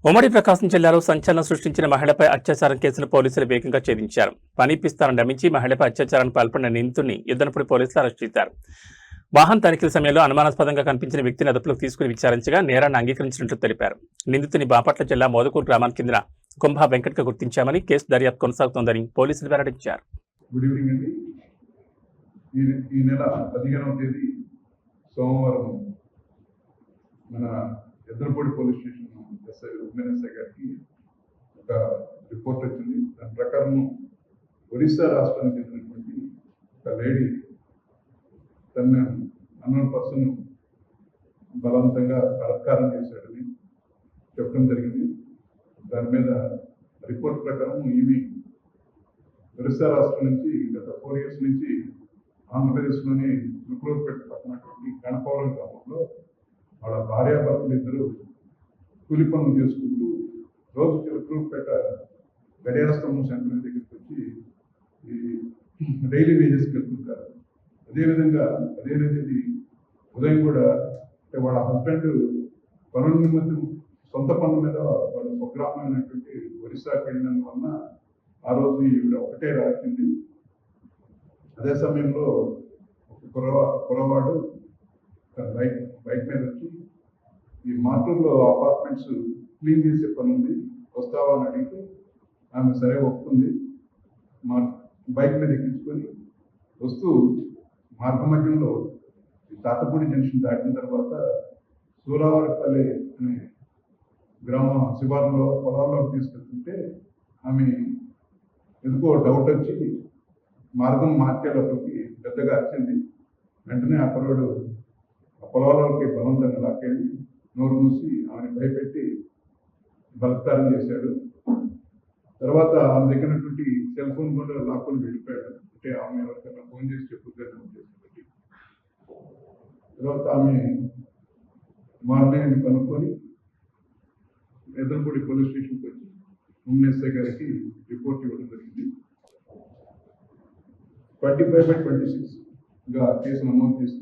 ఉమ్మడి ప్రకాశం జిల్లాలో సంచలనం సృష్టించిన మహిళపై అత్యాచారం కేసును పోలీసులు వేగంగా ఛేదించారు. పనిపిస్తారని నమ్మించి మహిళపై అత్యాచారానికి పాల్పడిన నిందితుడిని యుద్ధనపూడి పోలీసులు అరెస్ట్ చేశారు. వాహన తనిఖీల సమయంలో అనుమానాస్పదంగా కనిపించిన వ్యక్తిని అదుపులోకి తీసుకుని విచారించగా నేరాన్ని అంగీకరించినట్లు తెలిపారు. నిందితుని బాపట్ల జిల్లా మోదకూరు గ్రామానికి చెందిన కుంభా వెంకట్గా గుర్తించామని, కేసు దర్యాప్తు కొనసాగుతోందని పోలీసులు వెల్లడించారు. గుడ్ ఈవినింగ్ అండి. ఈ నెల 15వ తేదీ సోమవారం మన ఎద్దరపూడి పోలీస్ స్టేషన్ ఎస్ఐ గారికి ఒక రిపోర్ట్ వచ్చింది. దాని ప్రకారం ఒరిస్సా రాష్ట్రానికి చెందినటువంటి ఒక లేడీ తన అన్నోన్ పర్సన్ బలవంతంగా బలాత్కారం చేశాడని చెప్పడం జరిగింది. దాని మీద రిపోర్ట్ ప్రకారం ఈమె ఒరిస్సా రాష్ట్రం నుంచి గత 4 years నుంచి ఆంధ్రప్రదేశ్లోని చుక్లూరుపేట పక్కనటువంటి గణపవరం గ్రామంలో వాళ్ళ భార్యాభర్తలు ఇద్దరు కూలి పనులు చేసుకుంటూ రోజు చుక్లూరుపేట గడియారస్తంభం సెంటర్ దగ్గరికి వచ్చి ఈ డైలీ వేజెస్కి వెళ్తుంటారు. అదేవిధంగా అదేనేది ఉదయం కూడా వాళ్ళ హస్బెండ్ పనుల నిమిత్తం సొంత పనుల మీద వాళ్ళ స్వగ్రామైనటువంటి ఒరిస్సాకి వెళ్ళినందువలన ఆ రోజు ఈవిడ ఒకటే రాసింది. అదే సమయంలో ఒక కురవాడు బైక్ మీద వచ్చి ఈ మార్టూర్లో అపార్ట్మెంట్స్ క్లీన్ చేసే పని ఉంది, వస్తావా అని అడిగితే ఆమె సరే ఒప్పుకుంది. బైక్ మీద ఎక్కించుకొని వస్తూ మార్గ మధ్యంలో తాతపూడి జంక్షన్ దాటిన తర్వాత సూరావరపల్లి అనే గ్రామ శివారులో పొలాల్లోకి తీసుకెళ్తుంటే ఆమె ఎందుకో డౌట్ వచ్చి మార్గం మార్చేటప్పటికి పెద్దగా వచ్చింది. వెంటనే ఆ కుర్రాడు ఆ పొలాల్లోకి బలవంతంగా లాక్కెళ్ళి నోరు మూసి ఆమెను భయపెట్టి బలాత్కారం చేశాడు. తర్వాత ఆమె దగ్గరటువంటి సెల్ ఫోన్ కూడా లాక్కొని వెళ్ళిపోయాడు. అంటే ఆమె ఎవరికైనా ఫోన్ చేసి చెప్పుద్దని ఉద్దేశంతో తర్వాత ఆమె మార్నింగ్ కనుక్కొని ఎద్దరపూడి పోలీస్ స్టేషన్కి వచ్చి ఎస్ఐ గారికి రిపోర్ట్ ఇవ్వడం జరిగింది. 25/26గా కేసు నమోదు చేసి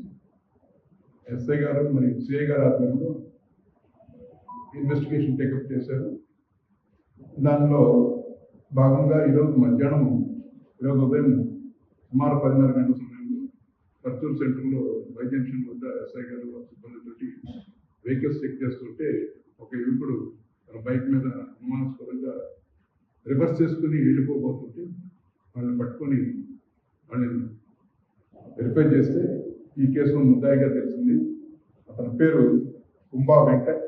ఎస్ఐ గారు మరియు సిఐ గారు ఆధ్వర్యంలో ఇన్వెస్టిగేషన్ టేకప్ చేశారు. దానిలో భాగంగా ఈరోజు ఉదయం సుమారు 10:30 గంటల సమయంలో పర్చూరు సెంటర్లో వై జంక్షన్ వద్ద ఎస్ఐ గారు సిబ్బందితోటి వెహికల్స్ చెక్ చేస్తుంటే ఒక యువకుడు తన బైక్ మీద అనుమానాస్పదంగా రివర్స్ చేసుకుని వెళ్ళిపోబోతుంటే వాళ్ళని పట్టుకొని వాళ్ళని వెరిఫై చేస్తే ఈ కేసులో ముద్దాయిగా తెలిసింది. అతని పేరు కుంభా వెంకట్,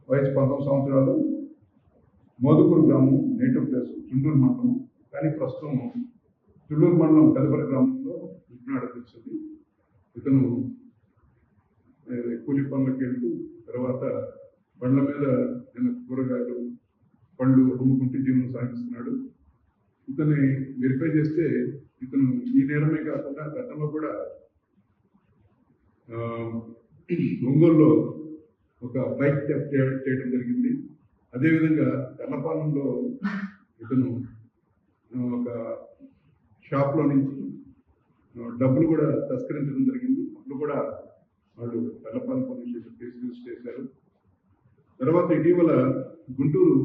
వయసు 19 సంవత్సరాలు, మోదుకూరు గ్రామం, నేటివ్ ప్లేస్ చుండూరు మండలం. కానీ ప్రస్తుతం చుండూరు మండలం పెదపల్లి గ్రామంలో ఉంటున్నాడు తెలిసింది. ఇతను కూలి పనులకు వెళ్తూ తర్వాత బండ్ల మీద కూరగాయలు పళ్ళు అమ్ముకుంటూ జీవనం సాగిస్తున్నాడు. ఇతన్ని వెరిఫై చేస్తే ఇతను ఈ నేరమే కాకుండా గతంలో కూడా ఒంగోలులో ఒక బైక్ థెఫ్ట్ చేయడం జరిగింది. అదేవిధంగా తెల్లపాలెంలో ఇతను ఒక షాప్లో నుంచి డబ్బులు కూడా తస్కరించడం జరిగింది. అప్పుడు కూడా వాళ్ళు తెల్లపాలెం పోలీస్ స్టేషన్ కేసు రిజిస్టర్ చేశారు. తర్వాత ఇటీవల గుంటూరు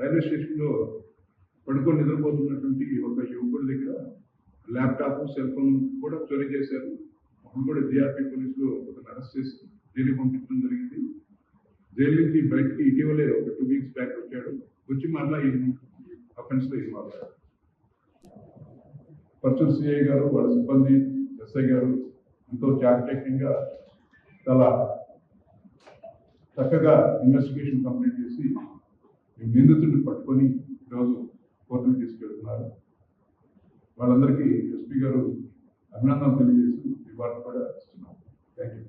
రైల్వే స్టేషన్లో పడుకొని నిద్రపోతున్నటువంటి ఒక యువకుడి దగ్గర ల్యాప్టాప్, సెల్ ఫోన్ కూడా చోరీ చేశారు. అప్పుడు కూడా జీఆర్పీ పోలీసులు అతను అరెస్ట్ చేసి జైలుకి పంపించడం జరిగింది. జైలు నుంచి బయటికి ఇటీవలే ఒక 2 weeks బ్యాక్ వచ్చాడు. వచ్చి మళ్ళీ ఈ అఫెన్స్లో ఇన్వాల్వ్ అయ్యారు. పర్చూరు సిఐ గారు, వాళ్ళ సిబ్బంది, ఎస్ఐ గారు ఎంతో చాకచక్యంగా చాలా చక్కగా ఇన్వెస్టిగేషన్ కంప్లీట్ చేసి నిందితుడిని పట్టుకొని ఈరోజు కోర్టుకు తీసుకెళ్తున్నారు. వాళ్ళందరికీ ఎస్పీ గారు అభినందనలు తెలియజేసి రివార్డు కూడా ఇస్తున్నారు. Thank you.